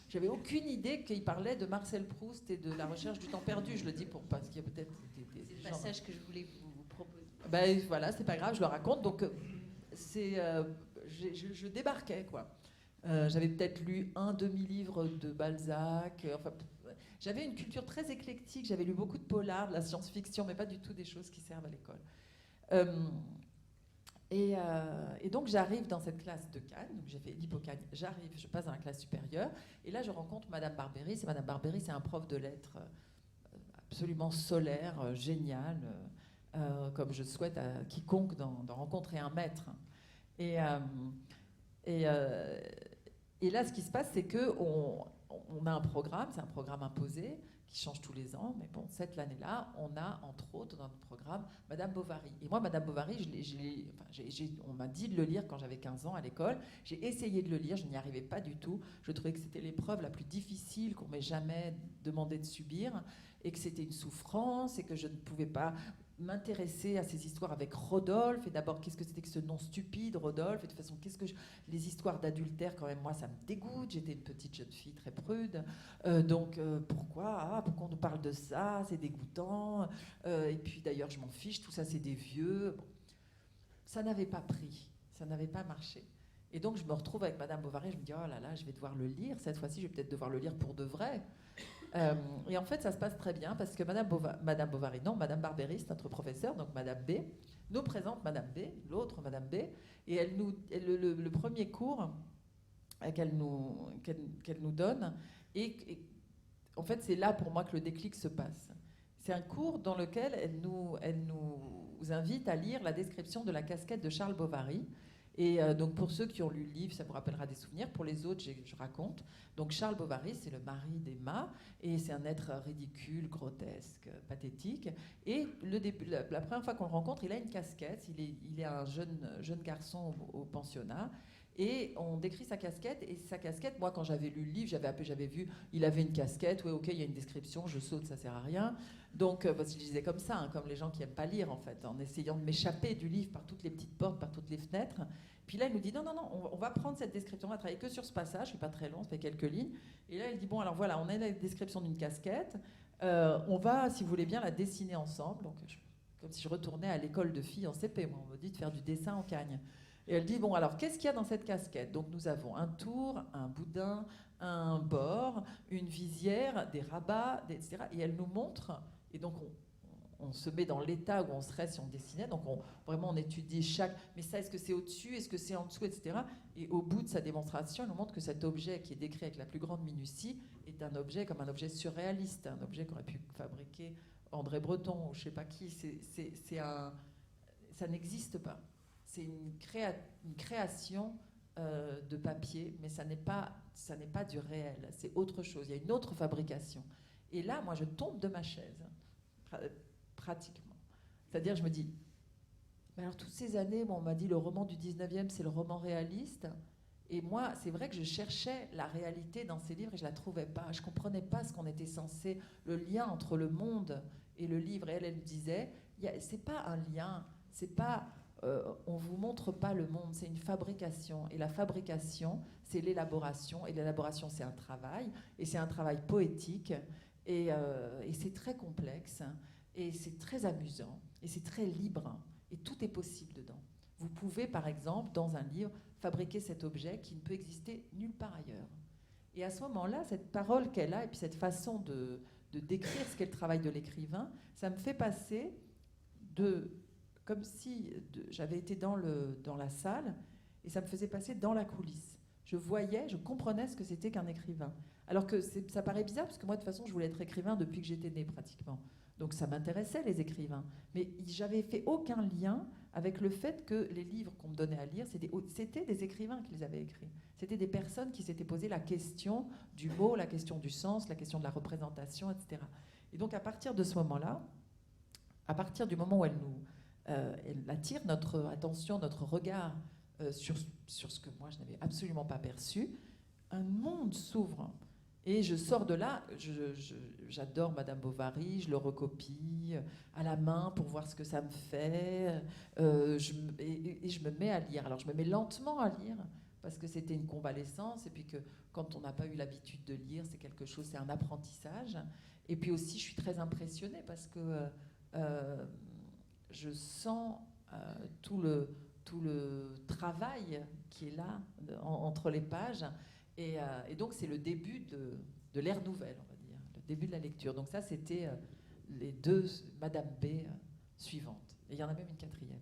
J'avais aucune idée qu'il parlait de Marcel Proust et de la recherche du temps perdu. Je le dis parce qu'il y a peut-être c'est le passage que je voulais vous proposer. Ben voilà, c'est pas grave, je le raconte. Donc, je débarquais, quoi. J'avais peut-être lu un demi-livre de Balzac. J'avais une culture très éclectique. J'avais lu beaucoup de polar, de la science-fiction, mais pas du tout des choses qui servent à l'école. Et donc j'arrive dans cette classe de Cagne, donc j'ai fait l'Hippocagne, je passe dans la classe supérieure, et là je rencontre Madame Barberis, et Madame Barberis c'est un prof de lettres absolument solaire, génial, comme je souhaite à quiconque d'en rencontrer un maître. Et là ce qui se passe, c'est qu'on a un programme, c'est un programme imposé, qui change tous les ans, mais bon, cette année-là, on a, entre autres, dans notre programme, Madame Bovary. Et moi, Madame Bovary, on m'a dit de le lire quand j'avais 15 ans à l'école. J'ai essayé de le lire, je n'y arrivais pas du tout. Je trouvais que c'était l'épreuve la plus difficile qu'on m'ait jamais demandé de subir, et que c'était une souffrance, et que je ne pouvais pas m'intéresser à ces histoires avec Rodolphe. Et d'abord, qu'est-ce que c'était que ce nom stupide, Rodolphe? Et de toute façon, les histoires d'adultère, quand même, moi, ça me dégoûte. J'étais une petite jeune fille très prude. Pourquoi on nous parle de ça? C'est dégoûtant. Et puis, d'ailleurs, je m'en fiche. Tout ça, c'est des vieux. Bon. Ça n'avait pas pris. Ça n'avait pas marché. Et donc, je me retrouve avec Madame Bovary. Je me dis, oh là là, je vais devoir le lire. Cette fois-ci, je vais peut-être devoir le lire pour de vrai. Et en fait, ça se passe très bien parce que Madame Bovary, non, Madame Barberis, notre professeure, donc Madame B, nous présente Madame B, l'autre Madame B, et le premier cours qu'elle nous donne, et en fait, c'est là pour moi que le déclic se passe. C'est un cours dans lequel elle nous invite à lire la description de la casquette de Charles Bovary. Et donc pour ceux qui ont lu le livre, ça vous rappellera des souvenirs. Pour les autres, je raconte. Donc Charles Bovary, c'est le mari d'Emma, et c'est un être ridicule, grotesque, pathétique. Et la première fois qu'on le rencontre, il a une casquette. Il est un jeune garçon au pensionnat. Et on décrit sa casquette, et sa casquette, moi quand j'avais lu le livre, j'avais vu, il avait une casquette, ouais ok, il y a une description, je saute, ça sert à rien. Donc, parce que je disais comme ça, hein, comme les gens qui n'aiment pas lire en fait, en essayant de m'échapper du livre par toutes les petites portes, par toutes les fenêtres. Puis là, il nous dit non, on va prendre cette description, on va travailler que sur ce passage, c'est pas très long, ça fait quelques lignes. Et là, il dit bon, alors voilà, on a la description d'une casquette, on va, si vous voulez bien, la dessiner ensemble. Donc, comme si je retournais à l'école de filles en CP, moi, on me dit de faire du dessin en cagne. Et elle dit, bon, alors, qu'est-ce qu'il y a dans cette casquette? Donc, nous avons un tour, un boudin, un bord, une visière, des rabats, etc. Et elle nous montre, et donc on se met dans l'état où on serait si on dessinait. Donc, vraiment, on étudie chaque... Mais ça, est-ce que c'est au-dessus? Est-ce que c'est en dessous? Etc. Et au bout de sa démonstration, elle nous montre que cet objet qui est décrit avec la plus grande minutie est un objet comme un objet surréaliste, un objet qu'aurait pu fabriquer André Breton ou je ne sais pas qui. Ça n'existe pas. C'est une création de papier, mais ça n'est pas du réel, c'est autre chose, il y a une autre fabrication. Et là, moi, je tombe de ma chaise, pratiquement. C'est-à-dire, je me dis, mais alors toutes ces années, bon, on m'a dit le roman du 19e, c'est le roman réaliste, et moi, c'est vrai que je cherchais la réalité dans ces livres et je ne la trouvais pas. Je ne comprenais pas ce qu'on était censé, le lien entre le monde et le livre. Et elle me disait, c'est pas un lien, c'est pas... on ne vous montre pas le monde, c'est une fabrication. Et la fabrication, c'est l'élaboration. Et l'élaboration, c'est un travail. Et c'est un travail poétique. Et c'est très complexe. Et c'est très amusant. Et c'est très libre. Et tout est possible dedans. Vous pouvez, par exemple, dans un livre, fabriquer cet objet qui ne peut exister nulle part ailleurs. Et à ce moment-là, cette parole qu'elle a, et puis cette façon de décrire ce qu'est le travail de l'écrivain, ça me fait passer comme si j'avais été dans la salle et ça me faisait passer dans la coulisse. Je comprenais ce que c'était qu'un écrivain. Alors que ça paraît bizarre, parce que moi, de toute façon, je voulais être écrivain depuis que j'étais née, pratiquement. Donc ça m'intéressait, les écrivains. Mais j'avais fait aucun lien avec le fait que les livres qu'on me donnait à lire, c'était des écrivains qui les avaient écrits. C'était des personnes qui s'étaient posé la question du mot, la question du sens, la question de la représentation, etc. Et donc, à partir de ce moment-là, à partir du moment où elle attire notre attention, notre regard sur ce que moi je n'avais absolument pas perçu, un monde s'ouvre. Et je sors de là, j'adore Madame Bovary, je le recopie à la main pour voir ce que ça me fait, et je me mets à lire. Alors je me mets lentement à lire, parce que c'était une convalescence, et puis que quand on n'a pas eu l'habitude de lire, c'est quelque chose, c'est un apprentissage. Et puis aussi, je suis très impressionnée, parce que je sens tout le travail qui est là entre les pages. Et donc, c'est le début de l'ère nouvelle, on va dire, le début de la lecture. Donc ça, c'était les deux Madame B suivantes. Et il y en a même une quatrième.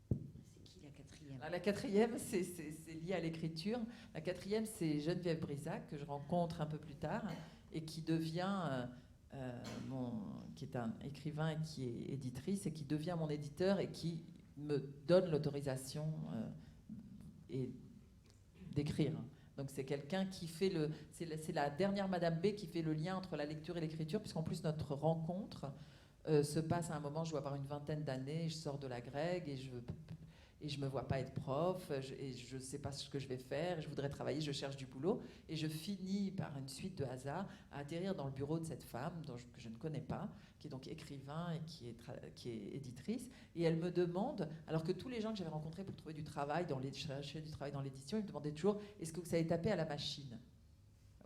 C'est qui la quatrième? La quatrième, c'est lié à l'écriture. La quatrième, c'est Geneviève Brisac, que je rencontre un peu plus tard, et qui devient... qui est un écrivain et qui est éditrice et qui devient mon éditeur et qui me donne l'autorisation d'écrire. Donc c'est quelqu'un qui fait c'est la dernière Madame B qui fait le lien entre la lecture et l'écriture, puisqu'en plus notre rencontre se passe à un moment, je dois avoir une vingtaine d'années, je sors de la Greg et je me vois pas être prof, et je sais pas ce que je vais faire, je voudrais travailler, je cherche du boulot, et je finis par une suite de hasard à atterrir dans le bureau de cette femme que je ne connais pas, qui est donc écrivain et qui est éditrice, et elle me demande, alors que tous les gens que j'avais rencontrés pour trouver du travail, chercher du travail dans l'édition, ils me demandaient toujours, est-ce que vous savez taper à la machine?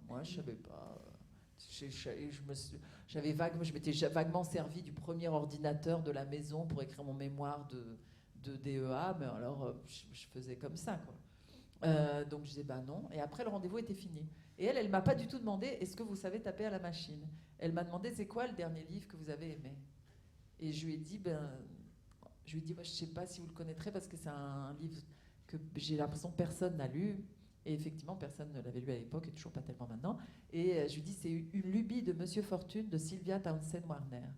Moi, je savais pas. Je m'étais vaguement servi du premier ordinateur de la maison pour écrire mon mémoire de DEA, mais alors je faisais comme ça, quoi. Donc je disais bah non, et après le rendez-vous était fini. Et elle m'a pas du tout demandé est-ce que vous savez taper à la machine. Elle m'a demandé c'est quoi le dernier livre que vous avez aimé. Et je lui ai dit moi, je sais pas si vous le connaîtrez parce que c'est un livre que j'ai l'impression que personne n'a lu. Et effectivement, personne ne l'avait lu à l'époque, et toujours pas tellement maintenant. Et je lui dis c'est une lubie de Monsieur Fortune de Sylvia Townsend Warner.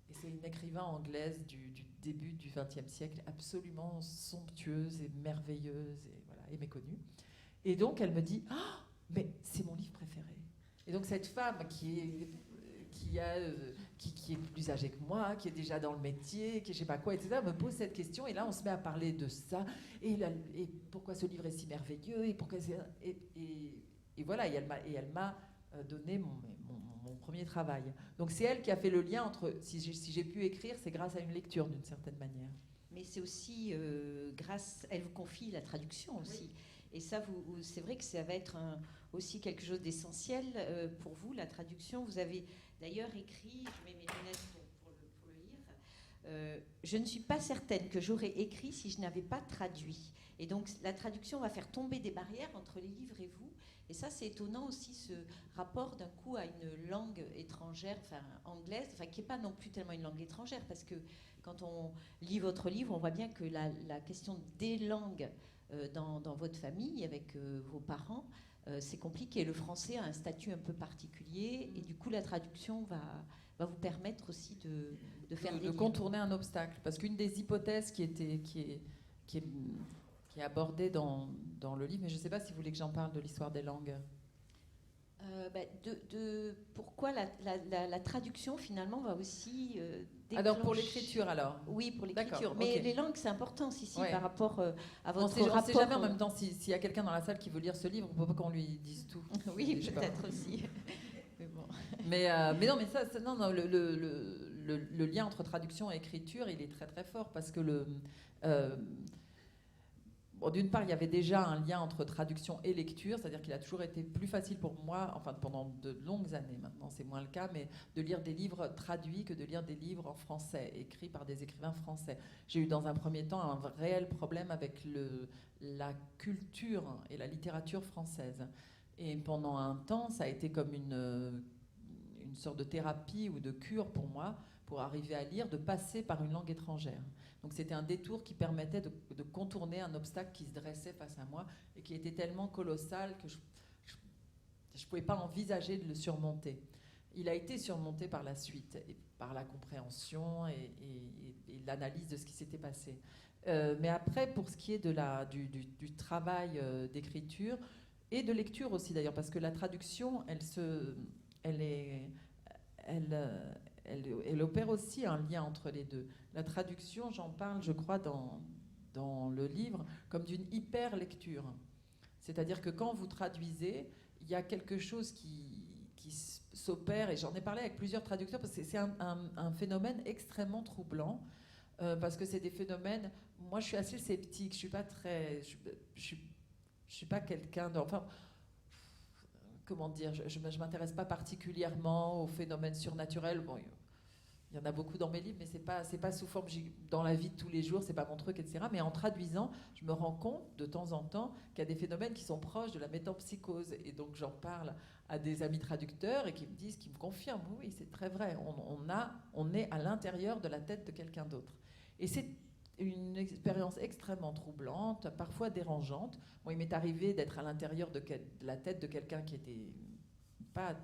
Et c'est une écrivain anglaise du début du XXe siècle, absolument somptueuse et merveilleuse et, voilà, et méconnue. Et donc elle me dit « Ah, mais c'est mon livre préféré !» Et donc cette femme qui est plus âgée que moi, qui est déjà dans le métier, qui je sais pas quoi, etc., me pose cette question. Et là, on se met à parler de ça. Et pourquoi ce livre est si merveilleux et voilà. Et elle m'a donné mon premier travail. Donc c'est elle qui a fait le lien entre si j'ai pu écrire, c'est grâce à une lecture d'une certaine manière. Mais c'est aussi grâce, elle vous confie la traduction aussi. Oui. Et ça, c'est vrai que ça va être aussi quelque chose d'essentiel pour vous, la traduction. Vous avez d'ailleurs écrit, je mets mes lunettes pour le lire, je ne suis pas certaine que j'aurais écrit si je n'avais pas traduit. Et donc la traduction va faire tomber des barrières entre les livres et vous. Et ça, c'est étonnant aussi, ce rapport d'un coup à une langue étrangère, enfin anglaise, enfin qui n'est pas non plus tellement une langue étrangère, parce que quand on lit votre livre, on voit bien que la question des langues dans votre famille, avec vos parents, c'est compliqué. Le français a un statut un peu particulier, et du coup, la traduction va vous permettre aussi de faire de contourner un obstacle. Parce qu'une des hypothèses qui est abordée dans le livre, mais je ne sais pas si vous voulez que j'en parle de l'histoire des langues. Pourquoi la traduction finalement va aussi déclencher... Alors pour l'écriture alors. Oui, pour l'écriture. Mais okay. Les langues, c'est important aussi par rapport à votre rapport. On ne sait jamais en même temps s'il y a quelqu'un dans la salle qui veut lire ce livre, on ne peut pas qu'on lui dise tout. Oui, peut-être aussi. Mais bon. Mais non, mais ça non, le lien entre traduction et écriture, il est très très fort parce que bon, d'une part, il y avait déjà un lien entre traduction et lecture, c'est-à-dire qu'il a toujours été plus facile pour moi, enfin pendant de longues années, maintenant c'est moins le cas, mais de lire des livres traduits que de lire des livres en français, écrits par des écrivains français. J'ai eu dans un premier temps un réel problème avec la culture et la littérature française. Et pendant un temps, ça a été comme une sorte de thérapie ou de cure pour moi, pour arriver à lire, de passer par une langue étrangère. Donc c'était un détour qui permettait de contourner un obstacle qui se dressait face à moi et qui était tellement colossal que je ne pouvais pas envisager de le surmonter. Il a été surmonté par la suite, et par la compréhension et l'analyse de ce qui s'était passé. Mais après, pour ce qui est du travail d'écriture, et de lecture aussi d'ailleurs, parce que la traduction, elle opère aussi un lien entre les deux. La traduction, j'en parle, je crois, dans le livre, comme d'une hyper-lecture. C'est-à-dire que quand vous traduisez, il y a quelque chose qui s'opère, et j'en ai parlé avec plusieurs traducteurs, parce que c'est un phénomène extrêmement troublant, parce que c'est des phénomènes... Moi, je suis assez sceptique, je suis pas très... Je suis pas quelqu'un de... Enfin, comment dire, je m'intéresse pas particulièrement aux phénomènes surnaturels. Bon, il y en a beaucoup dans mes livres, mais c'est pas sous forme dans la vie de tous les jours, c'est pas mon truc, etc. Mais en traduisant, je me rends compte de temps en temps qu'il y a des phénomènes qui sont proches de la métempsychose. Et donc j'en parle à des amis traducteurs et qui me disent, qui me confirment, oui, c'est très vrai. On est à l'intérieur de la tête de quelqu'un d'autre. Et c'est une expérience extrêmement troublante, parfois dérangeante. Moi, il m'est arrivé d'être à l'intérieur de la tête de quelqu'un qui n'était pas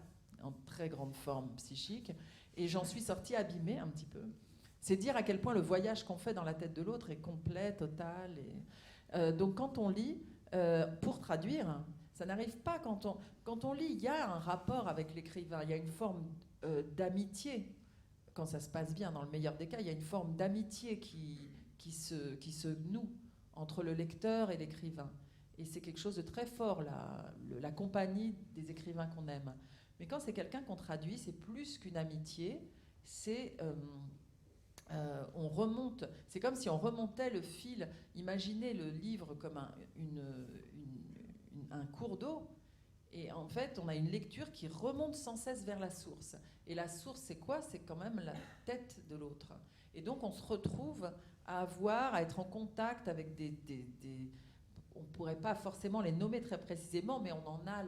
en très grande forme psychique, et j'en suis sortie abîmée un petit peu. C'est dire à quel point le voyage qu'on fait dans la tête de l'autre est complet, total. Donc quand on lit, pour traduire, ça n'arrive pas quand on lit, il y a un rapport avec l'écrivain, il y a une forme d'amitié. Quand ça se passe bien, dans le meilleur des cas, il y a une forme d'amitié qui se noue entre le lecteur et l'écrivain. Et c'est quelque chose de très fort, la compagnie des écrivains qu'on aime. Mais quand c'est quelqu'un qu'on traduit, c'est plus qu'une amitié, on remonte, c'est comme si on remontait le fil. Imaginez le livre comme un cours d'eau, et en fait, on a une lecture qui remonte sans cesse vers la source. Et la source, c'est quoi? C'est quand même la tête de l'autre. Et donc, on se retrouve à être en contact avec on ne pourrait pas forcément les nommer très précisément, mais on en a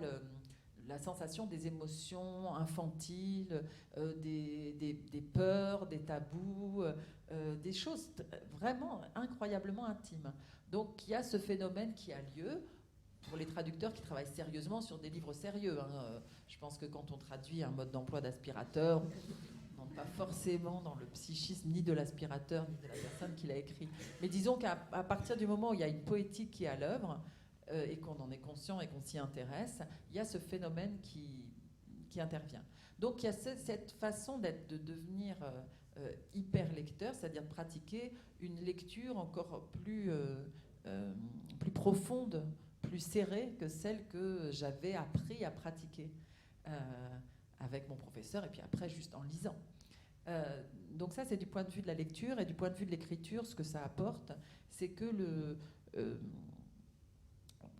la sensation des émotions infantiles, des peurs, des tabous, des choses vraiment incroyablement intimes. Donc il y a ce phénomène qui a lieu pour les traducteurs qui travaillent sérieusement sur des livres sérieux. Je pense que quand on traduit un mode d'emploi d'aspirateur, on rentre pas forcément dans le psychisme ni de l'aspirateur, ni de la personne qui l'a écrit. Mais disons qu'à partir du moment où il y a une poétique qui est à l'œuvre, et qu'on en est conscient et qu'on s'y intéresse, il y a ce phénomène qui intervient. Donc il y a cette façon de devenir hyper lecteur, c'est-à-dire de pratiquer une lecture encore plus profonde, plus serrée que celle que j'avais appris à pratiquer avec mon professeur et puis après juste en lisant. Donc ça, c'est du point de vue de la lecture, et du point de vue de l'écriture, ce que ça apporte, c'est que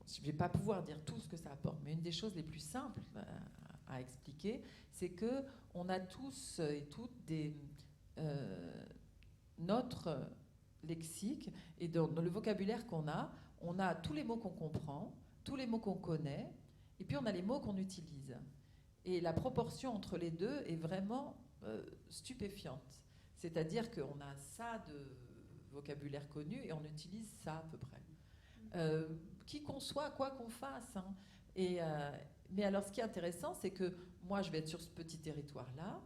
je ne vais pas pouvoir dire tout ce que ça apporte, mais une des choses les plus simples à expliquer, c'est que on a tous et toutes notre lexique, et dans le vocabulaire qu'on a, on a tous les mots qu'on comprend, tous les mots qu'on connaît, et puis on a les mots qu'on utilise. Et la proportion entre les deux est vraiment stupéfiante. C'est-à-dire qu'on a ça de vocabulaire connu et on utilise ça à peu près. Qui qu'on soit, quoi qu'on fasse. Hein. Mais alors, ce qui est intéressant, c'est que moi, je vais être sur ce petit territoire-là,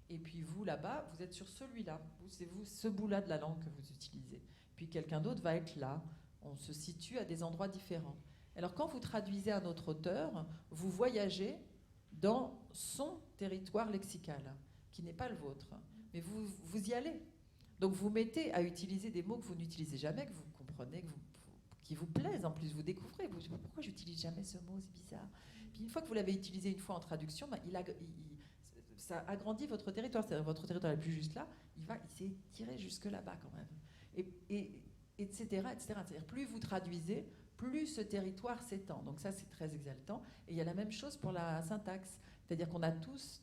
et puis vous, là-bas, vous êtes sur celui-là. C'est vous, ce bout-là de la langue que vous utilisez. Puis quelqu'un d'autre va être là. On se situe à des endroits différents. Alors, quand vous traduisez un autre auteur, vous voyagez dans son territoire lexical, qui n'est pas le vôtre. Mais vous y allez. Donc, vous mettez à utiliser des mots que vous n'utilisez jamais, que vous comprenez, qui vous plaisent en plus. Vous découvrez, vous dites, pourquoi j'utilise jamais ce mot, c'est bizarre. Puis une fois que vous l'avez utilisé une fois en traduction, ça agrandit votre territoire. C'est-à-dire votre territoire n'est plus juste là, il s'est tiré jusque là-bas quand même. Etc., etc. C'est-à-dire plus vous traduisez, plus ce territoire s'étend. Donc ça, c'est très exaltant. Et il y a la même chose pour la syntaxe. C'est-à-dire qu'on a tous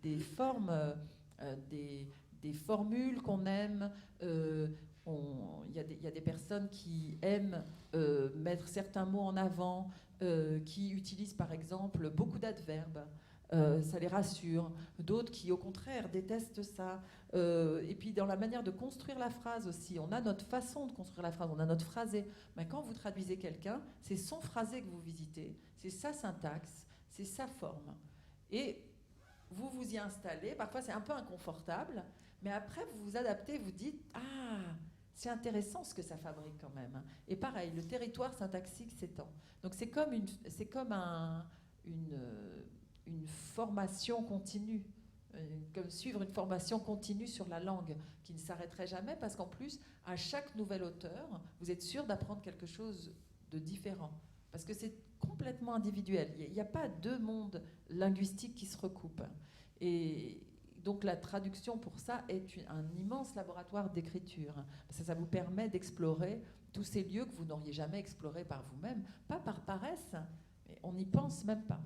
des formes, des formules qu'on aime. Il y a des personnes qui aiment mettre certains mots en avant, qui utilisent par exemple beaucoup d'adverbes. Ça les rassure. D'autres qui, au contraire, détestent ça. Et puis, dans la manière de construire la phrase aussi, on a notre façon de construire la phrase, on a notre phrasé. Mais quand vous traduisez quelqu'un, c'est son phrasé que vous visitez, c'est sa syntaxe, c'est sa forme. Et vous vous y installez. Parfois, c'est un peu inconfortable, mais après, vous vous adaptez, vous dites « Ah, c'est intéressant ce que ça fabrique quand même. » Et pareil, le territoire syntaxique s'étend. Donc, c'est comme une formation continue, comme suivre une formation continue sur la langue qui ne s'arrêterait jamais, parce qu'en plus, à chaque nouvel auteur, vous êtes sûr d'apprendre quelque chose de différent, parce que c'est complètement individuel. Il n'y a pas deux mondes linguistiques qui se recoupent. Et donc la traduction, pour ça, est un immense laboratoire d'écriture, parce que ça vous permet d'explorer tous ces lieux que vous n'auriez jamais explorés par vous-même, pas par paresse, mais on n'y pense même pas.